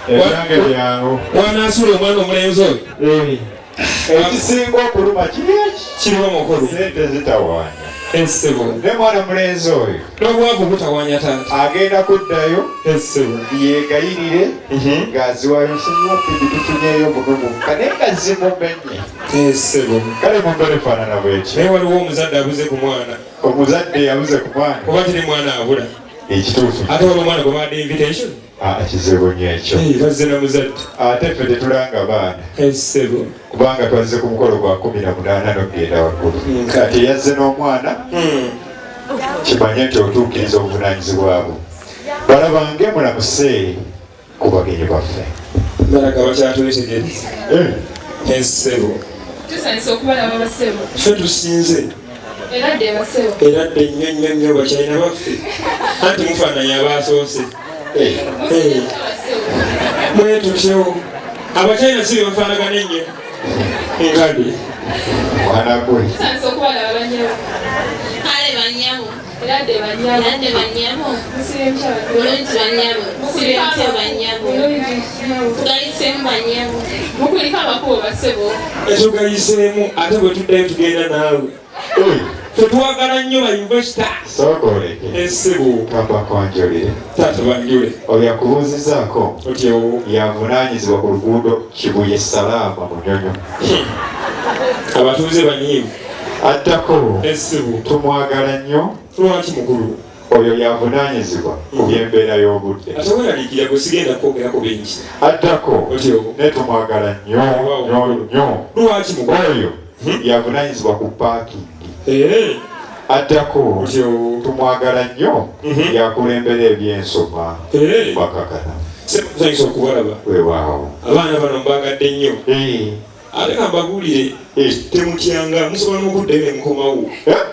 ebyange byangu wanasula omwana omulenzi oyo ekisinga okuluma kiriwo mukulu sente zitawaanya essebo ne mwana mulenzi oyo n'obwavu butawaanya taata agenda kuddayo essebo yegayirire ng'aziwayo sinwapidi tufunyeeyo muno kane nga zimumenye essebo kale mumbe efaanana bweki naye waliwo omuzadde abuze ku mwana omuzadde yabuze ku mwana oba tiri mwana abula ekituufu ate wali omwana gwe baadde invitation kizibu nnyo ekyo bazze na muzadde ate ffe tetulanga baana essebo kubanga twazze ku mukolo gwa 18 n'okugenda waggulu kati yazze n'omwana kimanye nti otuukiriza obuvunaanyizibwa bwo balabange mulamuse ku bagenyi baffe balaga bakyatwetegereza essebo tusanise okubalaba basebo ffe tusinze era dde nnyo bakyalina baffe anti mufaananya abaasoose mwe tutyo abakyalina si bebafaanagana ennyo nkale mwana gwe tusanise okubalaba banyawo ale banyawo era dde banyawo ate banyawo musiremukya bulungi banyawo musiremutya banyawo tugalisemu banyawo mukuliko amakubo basebo etugayiseemu ate bwe tuddayo tugenda naawe tetwagala nnyo bayunivesita sookoleke essebo kapa kwanjolire taata banjule oyo yakubuuzizaako otyo yavunaanyizibwa ku luguudo kibuye salaama munyonyo abatuuze banyiivu addako essebo tumwagala nnyo lwaki mukulu oyo yavunaanyizibwa ku by'embeera y'obudde ate weraliikira gwe sigenda kwogerako bingi addako otyo ne tumwagala nnyo lwaki mukulu oyo yavunaanyizibwa ku paakingi addako otyo tumwagala nnyo yakulembera ebyensoma bakakana tusanyisa okubalaba weewaawo abaana bano mbagadde nnyo ate ka mbabuulire temutyanga musobola n'okuddayo ne mukomawo